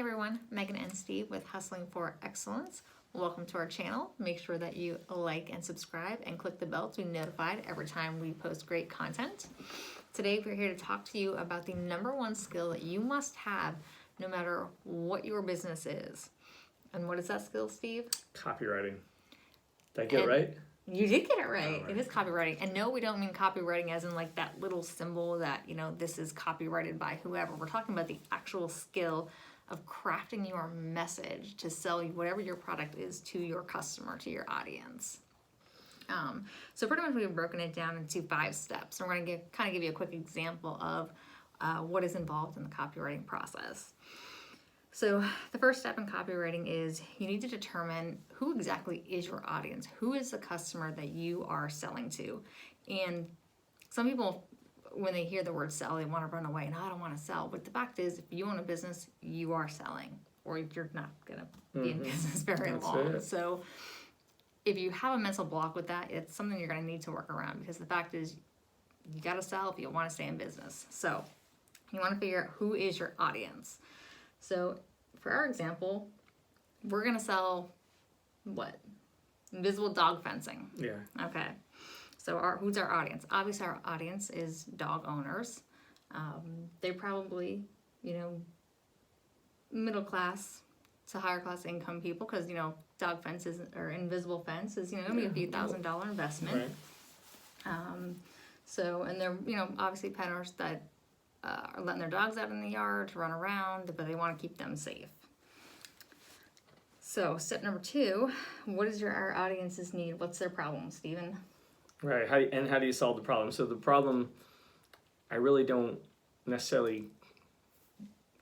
everyone, Megan and Steve with Hustling for Excellence. Welcome to our channel. Make sure that you like and subscribe and click the bell to be notified every time we post great content. Today we're here to talk to you about the number one skill that you must have no matter what your business is. And what is that skill, Steve? Copywriting. Did I get it right? You did get it right. It is copywriting. And no, we don't mean copywriting as in like that little symbol that, this is copyrighted by whoever. We're talking about the actual skill of crafting your message to sell whatever your product is to your customer, to your audience. So pretty much we've broken it down into 5 steps. And we're going to give you a quick example of what is involved in the copywriting process. So the first step in copywriting is you need to determine who exactly is your audience. Who is the customer that you are selling to? And some people, when they hear the word sell, they want to run away. No, I don't want to sell. But the fact is, if you own a business, you are selling, or you're not going to be in business very long. So if you have a mental block with that, it's something you're going to need to work around, because the fact is, you got to sell if you want to stay in business. So you want to figure out who is your audience. So for our example, we're going to sell what? Invisible dog fencing. Yeah. Okay. So who's our audience? Obviously our audience is dog owners. They're probably, middle class to higher class income people, because, dog fences or invisible fence is, going to be a few $1,000 investment. Right. And they're, obviously pet owners that are letting their dogs out in the yard to run around, but they want to keep them safe. So step number 2, what is our audience's need? What's their problem, Stephen? Right. How do you solve the problem? So the problem, I really don't necessarily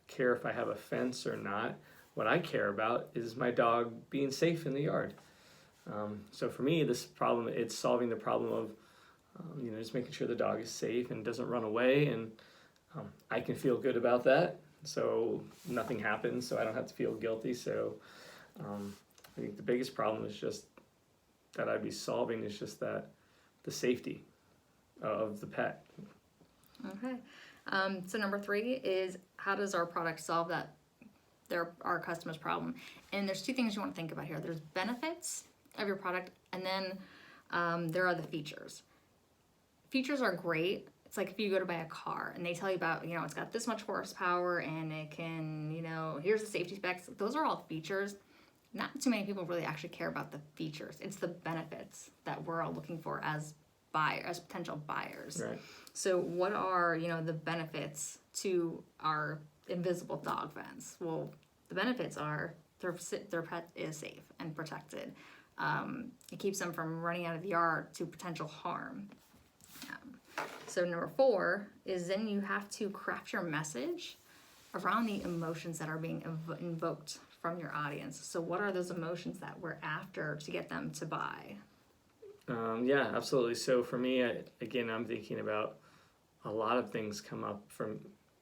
care if I have a fence or not. What I care about is my dog being safe in the yard. So for me, this problem, it's solving the problem of, just making sure the dog is safe and doesn't run away, and I can feel good about that, so nothing happens, so I don't have to feel guilty. So I think the biggest problem is just that I'd be solving is just that the safety of the pet. Okay. So number 3 is, how does our product solve that our customer's problem? And there's 2 things you want to think about here. There's benefits of your product, and then there are the features. Features are great. It's like if you go to buy a car and they tell you about, it's got this much horsepower and it can, here's the safety specs. Those are all features. Not too many people really actually care about the features. It's the benefits that we're all looking for as potential buyers. Right. So what are, the benefits to our invisible dog fence? Well, the benefits are their pet is safe and protected. It keeps them from running out of the yard to potential harm. So number 4 is then you have to craft your message around the emotions that are being invoked from your audience. So what are those emotions that we're after to get them to buy? Yeah, absolutely. So for me, I'm thinking about a lot of things come up from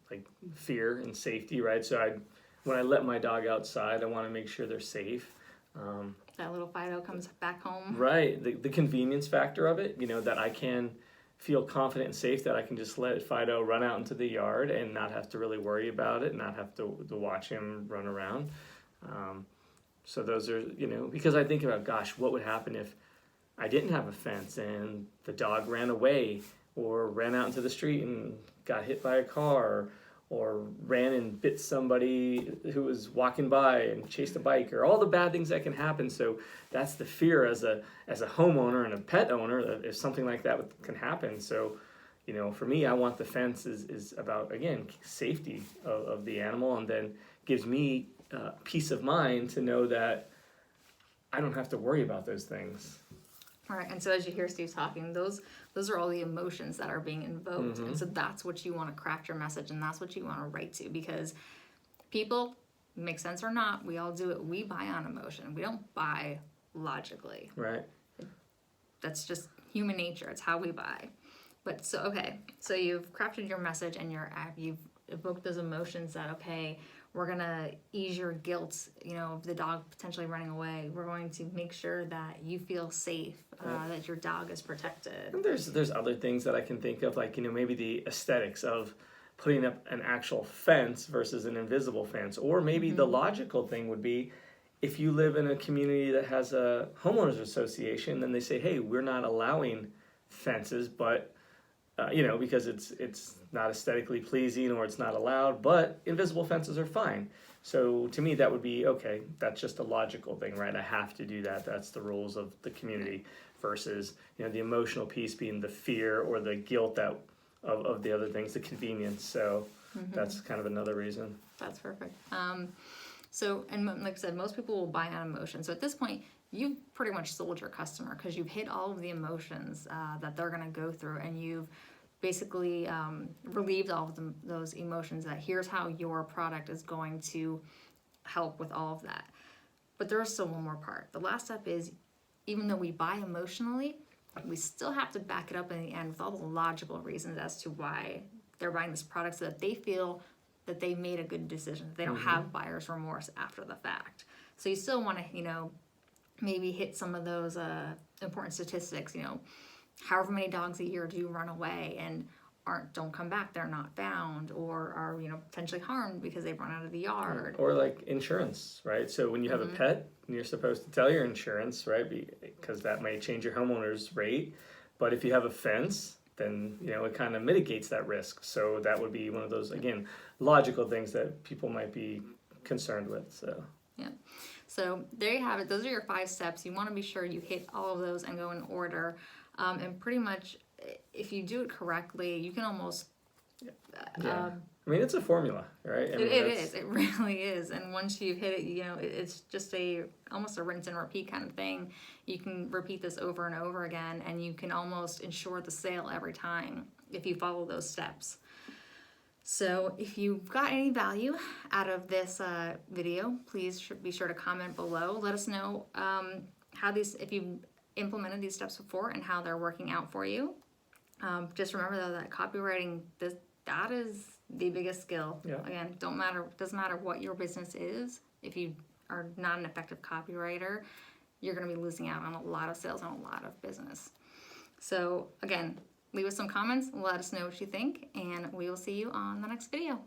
like fear and safety, right? So when I let my dog outside, I want to make sure they're safe. That little Fido comes back home. Right. The convenience factor of it, that I can feel confident and safe that I can just let Fido run out into the yard and not have to really worry about it, not have to watch him run around. So those are, because I think about, gosh, what would happen if I didn't have a fence and the dog ran away or ran out into the street and got hit by a car, or ran and bit somebody who was walking by and chased a bike, or all the bad things that can happen. So that's the fear as a homeowner and a pet owner, that if something like that can happen. So, for me, I want the fence is about, again, safety of the animal, and then gives me peace of mind to know that I don't have to worry about those things. All right, and so as you hear Steve talking, those are all the emotions that are being invoked. And so that's what you want to craft your message, and that's what you want to write to, because people, make sense or not, we all do it. We buy on emotion. We don't buy logically. Right. That's just human nature. It's how we buy. But so you've crafted your message and you've evoked those emotions that, okay, we're going to ease your guilt, of the dog potentially running away. We're going to make sure that you feel safe, that your dog is protected. And there's other things that I can think of, like, maybe the aesthetics of putting up an actual fence versus an invisible fence. Or maybe the logical thing would be, if you live in a community that has a homeowners association, then they say, hey, we're not allowing fences, but because it's not aesthetically pleasing or it's not allowed, but invisible fences are fine. So to me, that would be, okay, that's just a logical thing, right? I have to do that. That's the rules of the community versus, the emotional piece being the fear or the guilt of the other things, the convenience. So that's kind of another reason. That's perfect. So, and like I said, most people will buy on emotion. So at this point, you've pretty much sold your customer because you've hit all of the emotions that they're going to go through, and you've basically relieved all of those emotions that here's how your product is going to help with all of that. But there's still one more part. The last step is, even though we buy emotionally, we still have to back it up in the end with all the logical reasons as to why they're buying this product, so that they feel that they made a good decision. They don't have buyer's remorse after the fact. So you still want to, maybe hit some of those important statistics. However many dogs a year do run away and don't come back, they're not found, or are potentially harmed because they've run out of the yard. Or like insurance, right? So when you have a pet, you're supposed to tell your insurance, right? Because that may change your homeowner's rate. But if you have a fence, then it kind of mitigates that risk. So that would be one of those, again, logical things that people might be concerned with. So yeah. So there you have it. Those are your 5 steps. You want to be sure you hit all of those and go in order. And pretty much, if you do it correctly, you can almost. It's a formula, right? It is. It really is. And once you hit it, it's just almost a rinse and repeat kind of thing. You can repeat this over and over again, and you can almost ensure the sale every time if you follow those steps. So if you've got any value out of this video, please be sure to comment below. Let us know if you've implemented these steps before and how they're working out for you. Just remember though that copywriting, that is the biggest skill. Yeah. Again, doesn't matter what your business is. If you are not an effective copywriter, you're going to be losing out on a lot of sales and a lot of business. So again, leave us some comments, let us know what you think, and we will see you on the next video.